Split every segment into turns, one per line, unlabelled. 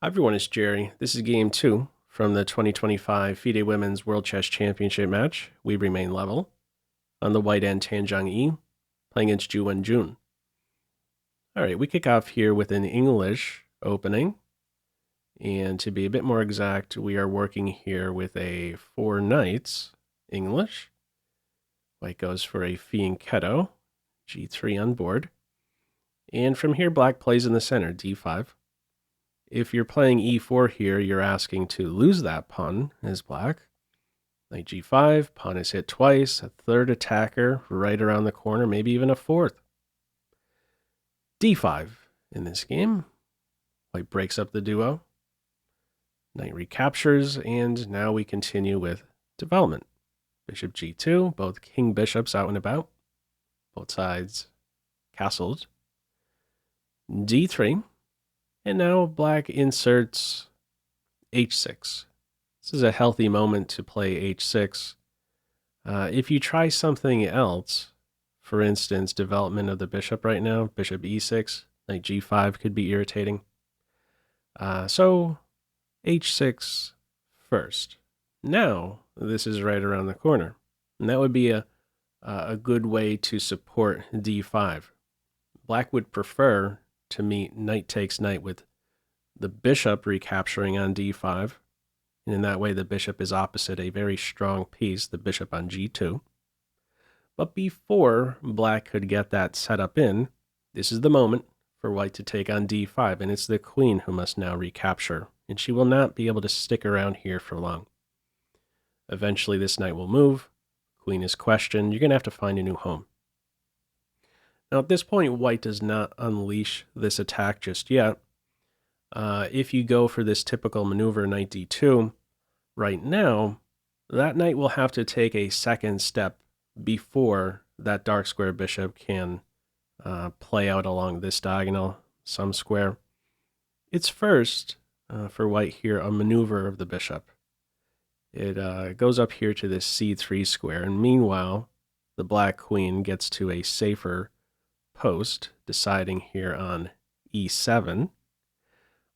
Hi everyone, it's Jerry. This is game 2 from the 2025 FIDE Women's World Chess Championship match. We remain level. On the white end, Tan Zhongyi playing against Ju Wenjun. Alright, we kick off here with an English opening. And to be a bit more exact, we are working here with a 4 knights English. White goes for a fianchetto, g3 on board. And from here, black plays in the center, d5. If you're playing e4 here, you're asking to lose that pawn as black. Knight g5, pawn is hit twice, a third attacker right around the corner, maybe even a fourth. d5 in this game. White breaks up the duo. Knight recaptures, and now we continue with development. Bishop g2, both king bishops out and about. Both sides castled. d3. And now black inserts h6. This is a healthy moment to play h6. If you try something else, for instance, development of the bishop right now, bishop e6, knight g5 could be irritating. So h6 first. Now, this is right around the corner. And that would be a good way to support d5. Black would prefer to meet knight takes knight with the bishop recapturing on d5. And in that way, the bishop is opposite a very strong piece, the bishop on g2. But before black could get that set up in, this is the moment for white to take on d5, and it's the queen who must now recapture, and she will not be able to stick around here for long. Eventually, this knight will move. Queen is questioned. You're going to have to find a new home. Now, at this point, white does not unleash this attack just yet. If you go for this typical maneuver, knight d2, right now, that knight will have to take a second step before that dark square bishop can play out along this diagonal, some square. It's first, for white here, a maneuver of the bishop. It goes up here to this c3 square, and meanwhile, the black queen gets to a safer post, deciding here on e7.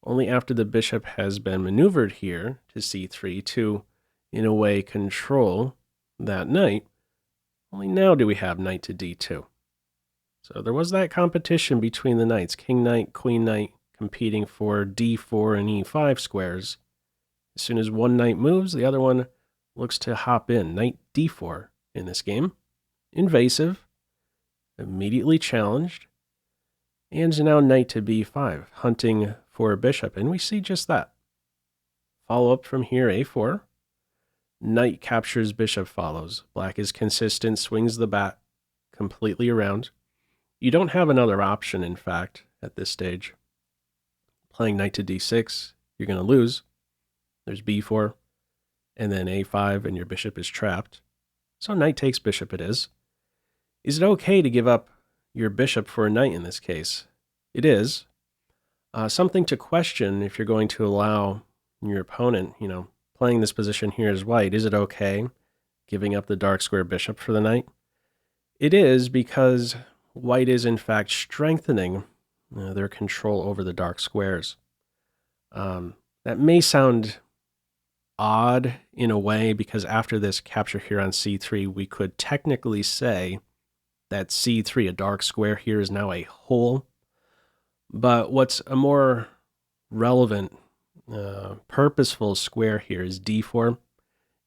Only after the bishop has been maneuvered here to c3 to, in a way, control that knight, only now do we have knight to d2. So there was that competition between the knights, king knight, queen knight, competing for d4 and e5 squares. As soon as one knight moves, the other one looks to hop in. Knight d4 in this game. Invasive. Immediately challenged. And now knight to b5, hunting for a bishop. And we see just that. Follow up from here, a4. Knight captures, bishop follows. Black is consistent, swings the bat completely around. You don't have another option, in fact, at this stage. Playing knight to d6, you're going to lose. There's b4, and then a5, and your bishop is trapped. So knight takes bishop it is. Is it okay to give up your bishop for a knight in this case? It is. Something to question if you're going to allow your opponent, playing this position here as white. Is it okay giving up the dark square bishop for the knight? It is, because white is in fact strengthening their control over the dark squares. That may sound odd in a way, because after this capture here on c3, we could technically say that c3, a dark square here, is now a whole. But what's a more relevant, purposeful square here is d4,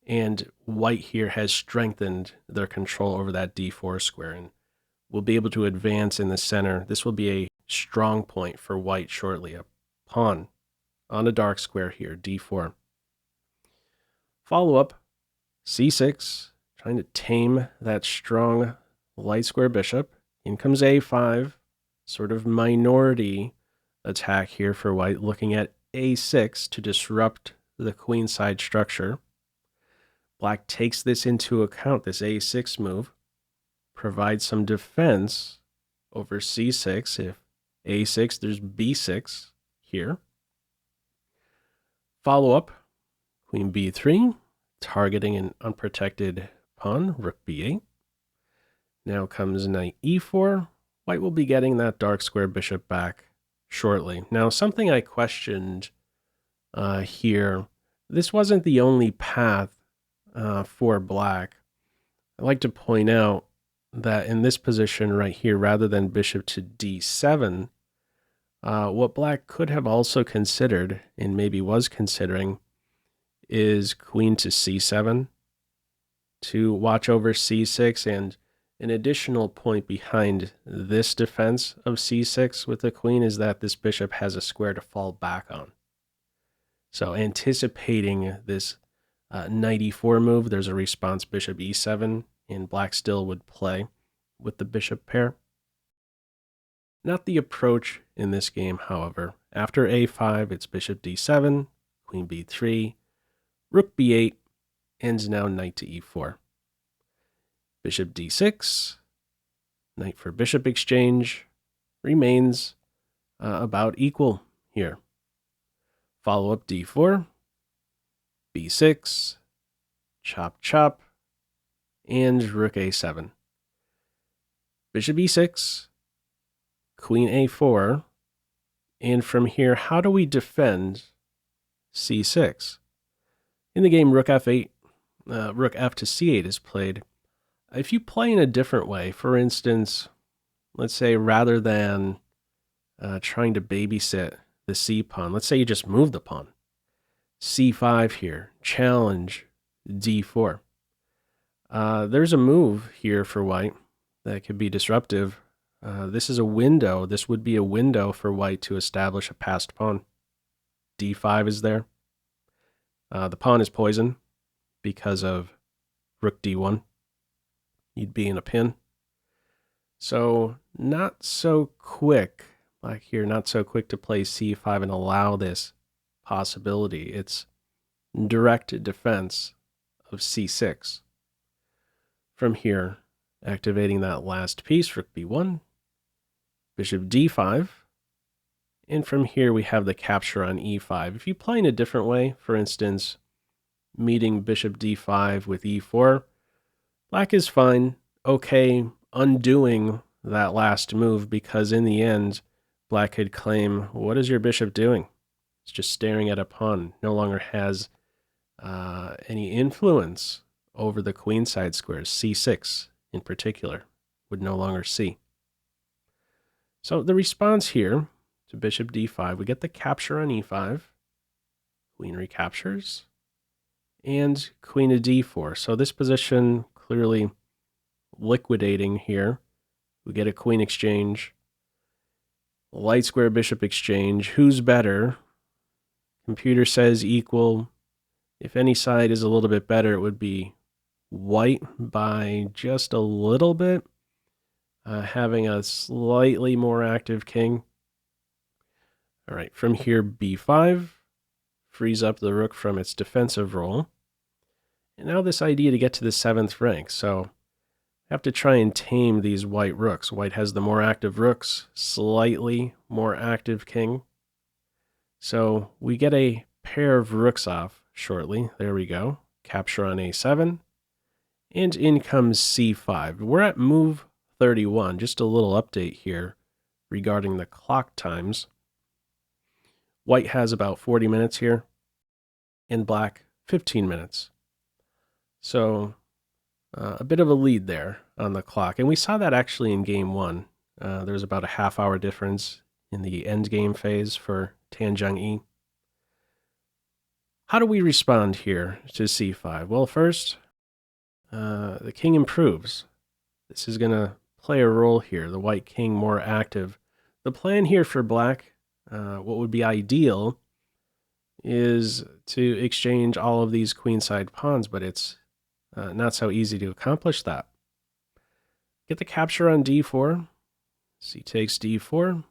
and white here has strengthened their control over that d4 square, and will be able to advance in the center. This will be a strong point for white shortly, a pawn on a dark square here, d4. Follow up, c6, trying to tame that strong light square bishop. In comes a5, sort of minority attack here for white, looking at a6 to disrupt the queenside structure. Black takes this into account, this a6 move, provides some defense over c6. If a6, there's b6 here. Follow up, queen b3, targeting an unprotected pawn, rook b8. Now comes knight e4. White will be getting that dark square bishop back shortly. Now, something I questioned here. This wasn't the only path for black. I'd like to point out that in this position right here, rather than bishop to d7, what black could have also considered, and maybe was considering, is queen to c7 to watch over c6. And an additional point behind this defense of c6 with the queen is that this bishop has a square to fall back on. So anticipating this knight e4 move, there's a response bishop e7, and black still would play with the bishop pair. Not the approach in this game, however. After a5, it's bishop d7, queen b3, rook b8, ends now knight to e4. Bishop d6, knight for bishop exchange, remains about equal here. Follow up d4, b6, chop chop, and rook a7. Bishop e6, queen a4, and from here, how do we defend c6? In the game, rook f8, rook f to c8 is played. If you play in a different way, for instance, let's say rather than trying to babysit the c pawn, let's say you just move the pawn. c5 here, challenge d4. There's a move here for white that could be disruptive. This is a window. This would be a window for white to establish a passed pawn. d5 is there. The pawn is poisoned because of rook d1. You'd be in a pin. So not so quick, like here, not so quick to play c5 and allow this possibility. It's direct defense of c6. From here, activating that last piece, rook b1, bishop d5, and from here we have the capture on e5. If you play in a different way, for instance, meeting bishop d5 with e4, black is fine, okay, undoing that last move, because in the end, black could claim, what is your bishop doing? It's just staring at a pawn, no longer has any influence over the queenside squares. c6 in particular would no longer see. So the response here to bishop d5, we get the capture on e5, queen recaptures, and queen to d4. So this position clearly liquidating here. We get a queen exchange, light square bishop exchange. Who's better? Computer says equal. If any side is a little bit better, it would be white by just a little bit, having a slightly more active king. All right, from here, b5 frees up the rook from its defensive role. And now this idea to get to the 7th rank. So I have to try and tame these white rooks. White has the more active rooks, slightly more active king. So we get a pair of rooks off shortly. There we go. Capture on a7. And in comes c5. We're at move 31. Just a little update here regarding the clock times. White has about 40 minutes here, and black 15 minutes. So a bit of a lead there on the clock. And we saw that actually in game 1. There was about a half-hour difference in the end game phase for Tan Zhongyi. How do we respond here to c5? Well, first, the king improves. This is going to play a role here. The white king more active. The plan here for black, what would be ideal, is to exchange all of these queenside pawns, but it's not so easy to accomplish that. Get the capture on d4. C takes d4.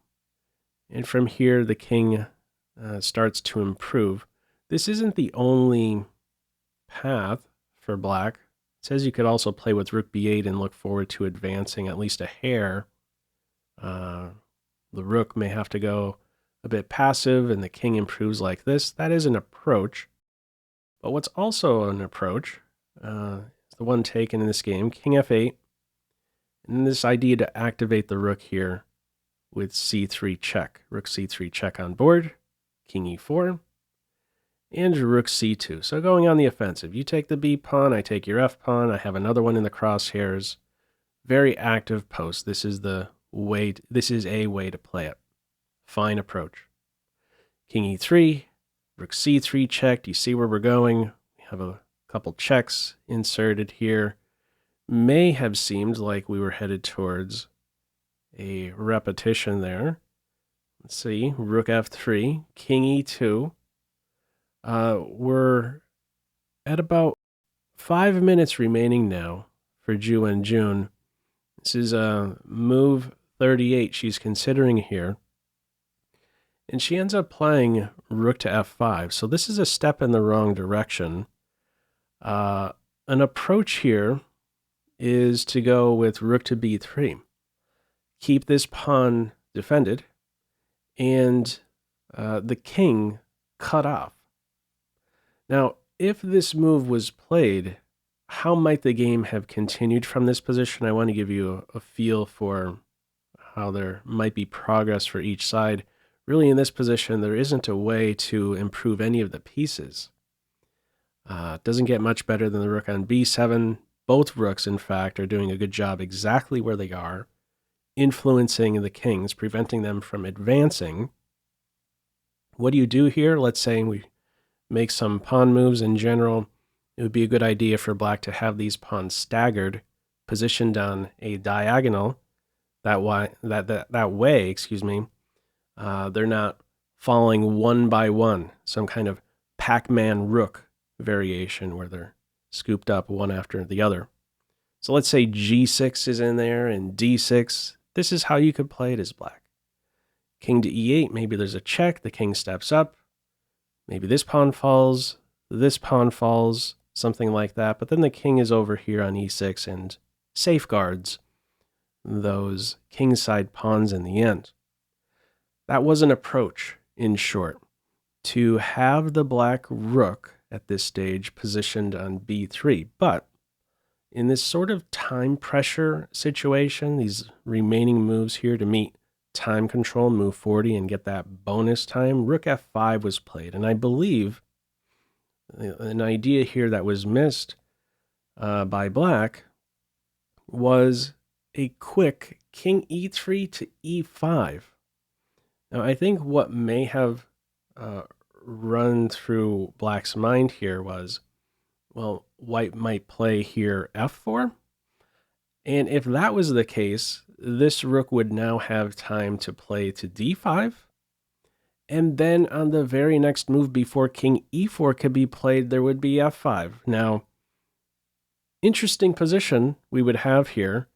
And from here, the king starts to improve. This isn't the only path for black. It says you could also play with rook b8 and look forward to advancing at least a hair. The rook may have to go a bit passive and the king improves like this. That is an approach. But what's also an approach is the one taken in this game, king f8. And this idea to activate the rook here with c3 check. Rook c3 check on board, king e4. and rook c2. So going on the offensive. You take the b pawn, I take your f pawn, I have another one in the crosshairs. Very active post. This is a way to play it. Fine approach. King e3, rook c3 checked. You see where we're going. We have a couple checks inserted here. May have seemed like we were headed towards a repetition there. Let's see, rook f3, king e2. We're at about 5 minutes remaining now for Ju Wenjun. This is move 38 she's considering here. And she ends up playing rook to f5. So this is a step in the wrong direction. An approach here is to go with rook to b3. Keep this pawn defended and the king cut off. Now, if this move was played, how might the game have continued from this position? I want to give you a feel for how there might be progress for each side. Really, in this position, there isn't a way to improve any of the pieces. It doesn't get much better than the rook on b7. Both rooks, in fact, are doing a good job exactly where they are, influencing the kings, preventing them from advancing. What do you do here? Let's say we make some pawn moves in general. It would be a good idea for black to have these pawns staggered, positioned on a diagonal. That way, they're not falling one by one, some kind of Pac-Man rook variation where they're scooped up one after the other. So let's say g6 is in there and d6. This is how you could play it as black. King to e8, maybe there's a check, the king steps up. Maybe this pawn falls, something like that. But then the king is over here on e6 and safeguards those kingside pawns in the end. That was an approach, in short, to have the black rook at this stage positioned on b3. But in this sort of time pressure situation, these remaining moves here to meet time control, move 40, and get that bonus time, rook f5 was played. And I believe an idea here that was missed by black was a quick king e3 to e5. Now, I think what may have run through black's mind here was, well, white might play here f4. And if that was the case, this rook would now have time to play to d5. And then on the very next move before king e4 could be played, there would be f5. Now, interesting position we would have here.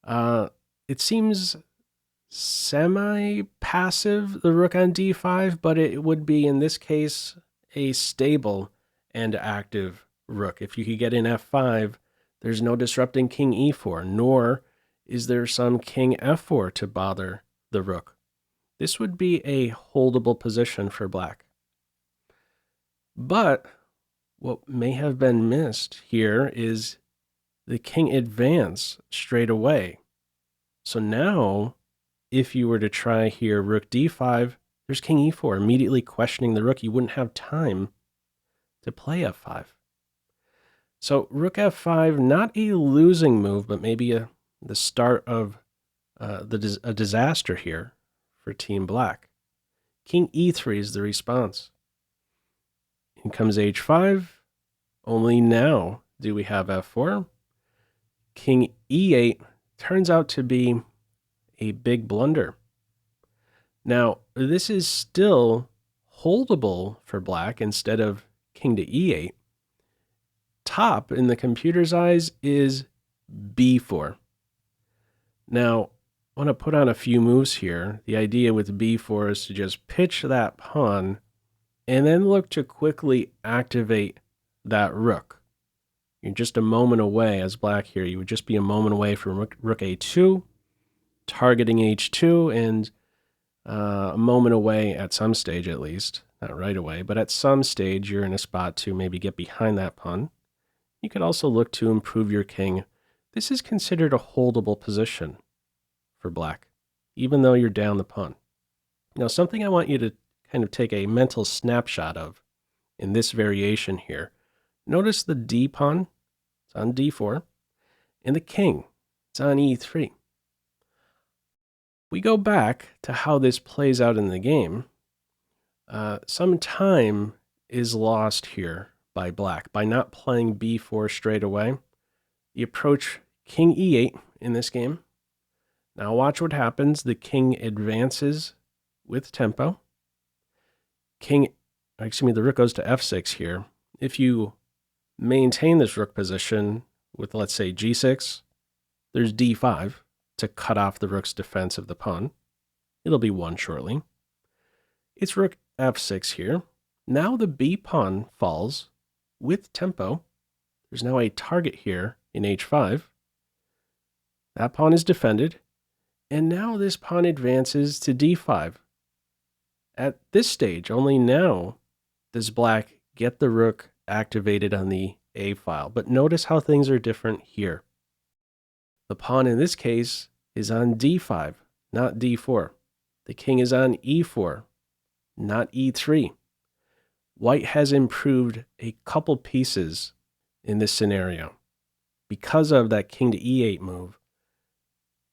It seems semi-passive, the rook on d5, but it would be, in this case, a stable and active rook. If you could get in f5, there's no disrupting king e4, nor is there some king f4 to bother the rook. This would be a holdable position for black. But what may have been missed here is the king advance straight away. So now, if you were to try here rook d5, there's king e4, immediately questioning the rook. You wouldn't have time to play f5. So rook f5, not a losing move, but maybe the start of a disaster here for Team Black. King e3 is the response. In comes h5. Only now do we have f4. King e8 turns out to be a big blunder. Now, this is still holdable for black instead of king to e8. Top in the computer's eyes is b4. Now, I want to put on a few moves here. The idea with b4 is to just pitch that pawn and then look to quickly activate that rook. You're just a moment away as black here. You would just be a moment away from rook a2, targeting h2, and a moment away at some stage at least. Not right away, but at some stage you're in a spot to maybe get behind that pawn. You could also look to improve your king. This is considered a holdable position for black, even though you're down the pawn. Now, something I want you to kind of take a mental snapshot of in this variation here. Notice the d pawn, it's on d4, and the king, it's on e3. We go back to how this plays out in the game. Some time is lost here by black by not playing b4 straight away. You approach king e8 in this game. Now watch what happens. The king advances with tempo. The rook goes to f6 here. If you maintain this rook position with, let's say, g6, there's d5 to cut off the rook's defense of the pawn. It'll be won shortly. It's rook f6 here. Now the b pawn falls with tempo. There's now a target here in h5. That pawn is defended. And now this pawn advances to d5. At this stage, only now does black get the rook activated on the a file. But notice how things are different here. The pawn in this case is on d5, not d4. The king is on e4, not e3. White has improved a couple pieces in this scenario. Because of that king to e8 move,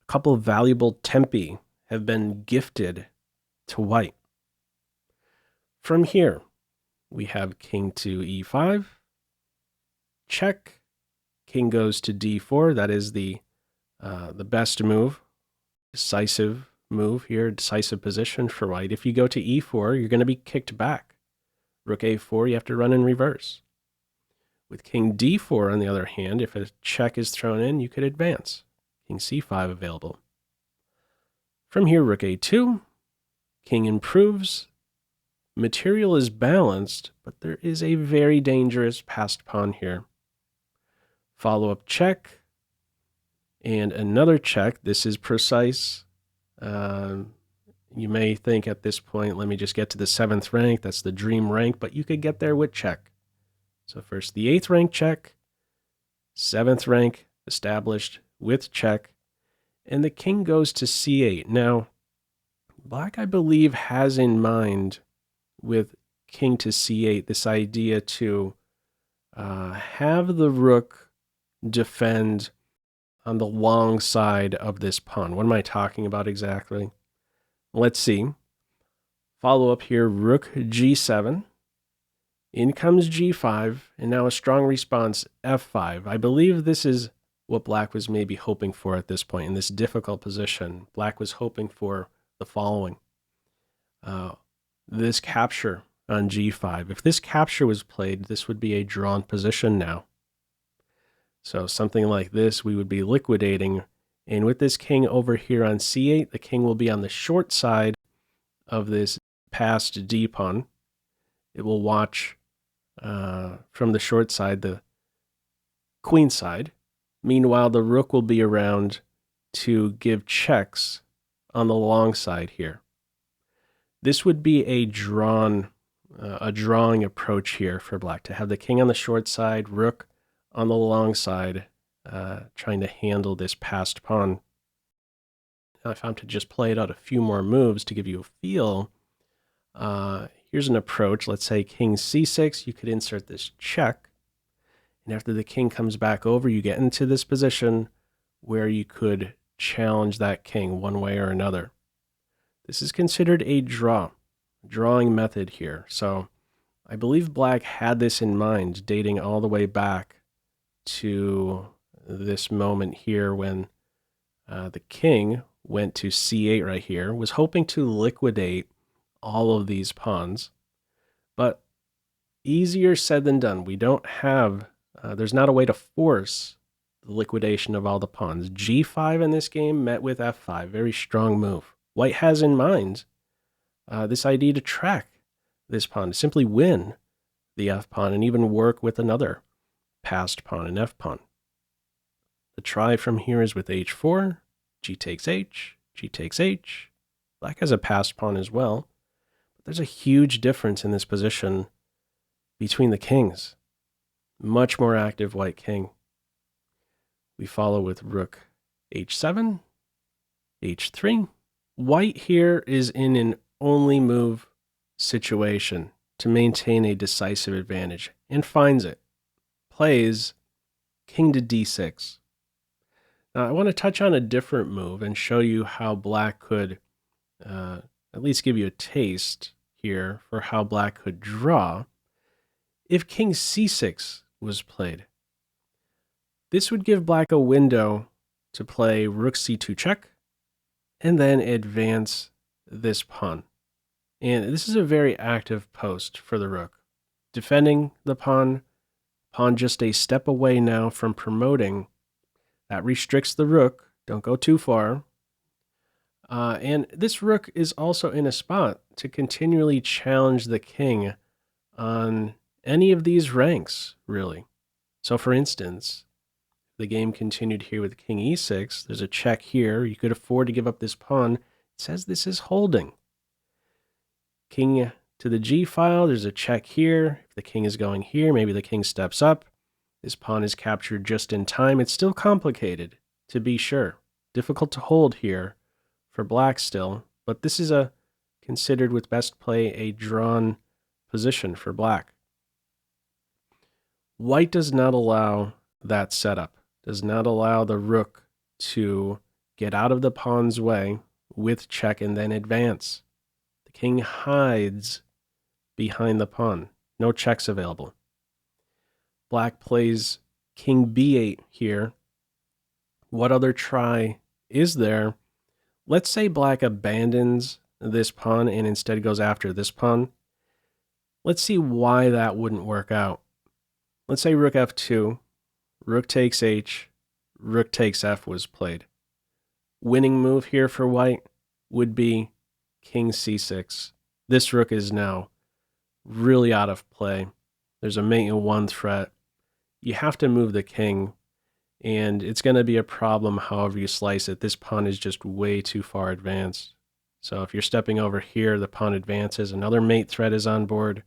a couple of valuable tempi have been gifted to white. From here, we have king to e5, check, king goes to d4. That is the best move, decisive move here, decisive position for white. If you go to e4, you're going to be kicked back. Rook a4, you have to run in reverse. With king d4, on the other hand, if a check is thrown in, you could advance. King c5 available. From here, rook a2, king improves. Material is balanced, but there is a very dangerous passed pawn here. Follow-up check, and another check. This is precise. You may think at this point, let me just get to the 7th rank. That's the dream rank, but you could get there with check. So first the 8th rank check, 7th rank established with check, and the king goes to c8. Now, black, I believe, has in mind with king to c8 this idea to have the rook defend on the long side of this pawn. What am I talking about exactly? Let's see. Follow up here, rook g7. In comes g5, and now a strong response, f5. I believe this is what black was maybe hoping for at this point in this difficult position. Black was hoping for the following. This capture on g5. If this capture was played, this would be a drawn position now. So something like this, we would be liquidating. And with this king over here on c8, the king will be on the short side of this passed d pawn. It will watch from the short side, the queen side. Meanwhile, the rook will be around to give checks on the long side here. This would be a drawing approach here for black, to have the king on the short side, rook on the long side, trying to handle this passed pawn. Now, if I'm to just play it out a few more moves to give you a feel, here's an approach. Let's say king c6, you could insert this check. And after the king comes back over, you get into this position where you could challenge that king one way or another. This is considered a drawing method here. So I believe black had this in mind, dating all the way back to this moment here when the king went to c8 right here, was hoping to liquidate all of these pawns. But easier said than done. We don't have, there's not a way to force the liquidation of all the pawns. g5 in this game met with f5, very strong move. White has in mind this idea to track this pawn, to simply win the f pawn and even work with another passed pawn, an f pawn. The try from here is with h4, g takes h, g takes h. Black has a passed pawn as well, but there's a huge difference in this position between the kings. Much more active white king. We follow with rook h7, h3. White here is in an only move situation to maintain a decisive advantage and finds it. Plays king to d6. Now I want to touch on a different move and show you how black could at least give you a taste here for how black could draw if king c6 was played. This would give black a window to play rook c2 check and then advance this pawn. And this is a very active post for the rook. Defending the pawn just a step away now from promoting. That restricts the rook. Don't go too far. And this rook is also in a spot to continually challenge the king on any of these ranks, really. So for instance, the game continued here with king e6. There's a check here. You could afford to give up this pawn. It says this is holding. King to the g file. There's a check here. If the king is going here, maybe the king steps up. This pawn is captured just in time. It's still complicated, to be sure. Difficult to hold here for black still, but this is considered with best play a drawn position for black. White does not allow that setup, does not allow the rook to get out of the pawn's way with check and then advance. The king hides behind the pawn. No checks available. Black plays king b8 here. What other try is there? Let's say black abandons this pawn and instead goes after this pawn. Let's see why that wouldn't work out. Let's say rook f2, rook takes h, rook takes f was played. Winning move here for white would be king c6. This rook is now really out of play. There's a mate in one threat. You have to move the king, and it's going to be a problem however you slice it. This pawn is just way too far advanced. So if you're stepping over here, the pawn advances, another mate threat is on board.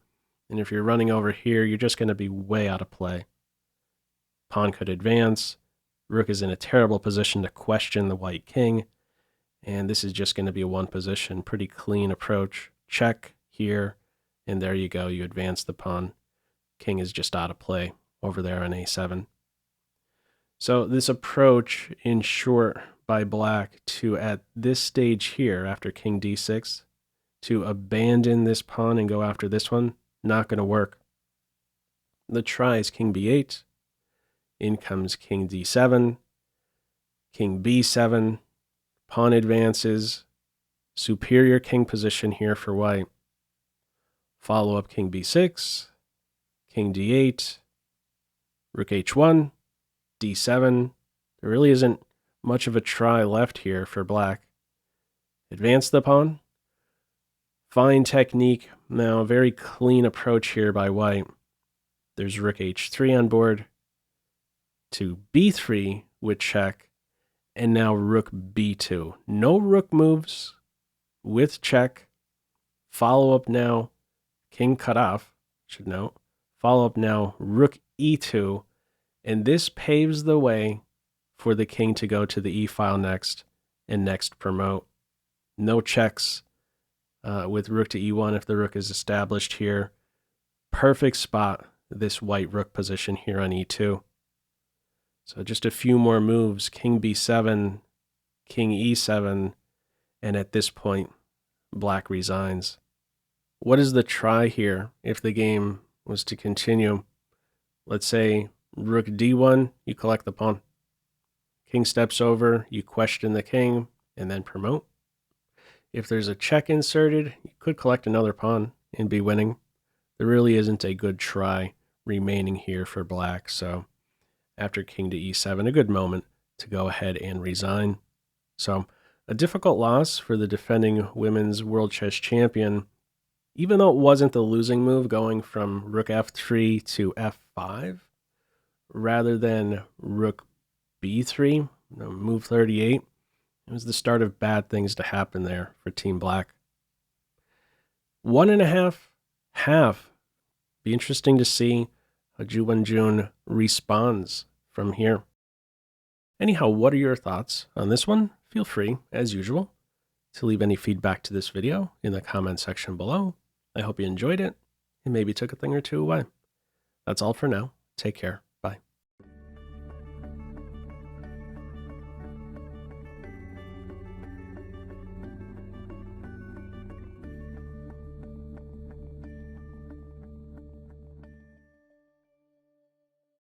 And if you're running over here, you're just going to be way out of play. Pawn could advance. Rook is in a terrible position to question the white king. And this is just going to be a one position, pretty clean approach. Check here, and there you go. You advance the pawn. King is just out of play over there on a7. So this approach, in short, by black to, at this stage here, after king d6, to abandon this pawn and go after this one, not going to work. The try is king b8. In comes king d7, king b7, pawn advances, superior king position here for white. Follow up king b6, king d8, rook h1, d7. There really isn't much of a try left here for black. Advance the pawn. Fine technique. Now a very clean approach here by white. There's rook h3 on board to b3 with check, and now rook b2. No rook moves with check. Follow up now, king cut off, should note. Follow up now, rook e2, and this paves the way for the king to go to the e file next and next promote. No checks with rook to e1 if the rook is established here. Perfect spot, this white rook position here on e2. So just a few more moves, king b7, king e7, and at this point, black resigns. What is the try here if the game was to continue? Let's say rook d1, you collect the pawn. King steps over, you question the king, and then promote. If there's a check inserted, you could collect another pawn and be winning. There really isn't a good try remaining here for black, so after king to e7, a good moment to go ahead and resign. So a difficult loss for the defending women's world chess champion, even though it wasn't the losing move going from rook f3 to f5, rather than rook b3, move 38. It was the start of bad things to happen there for Team Black. 1.5 half. Be interesting to see how Ju Wenjun responds from here. Anyhow, what are your thoughts on this one? Feel free, as usual, to leave any feedback to this video in the comment section below. I hope you enjoyed it. and maybe took a thing or two away. That's all for now. Take care.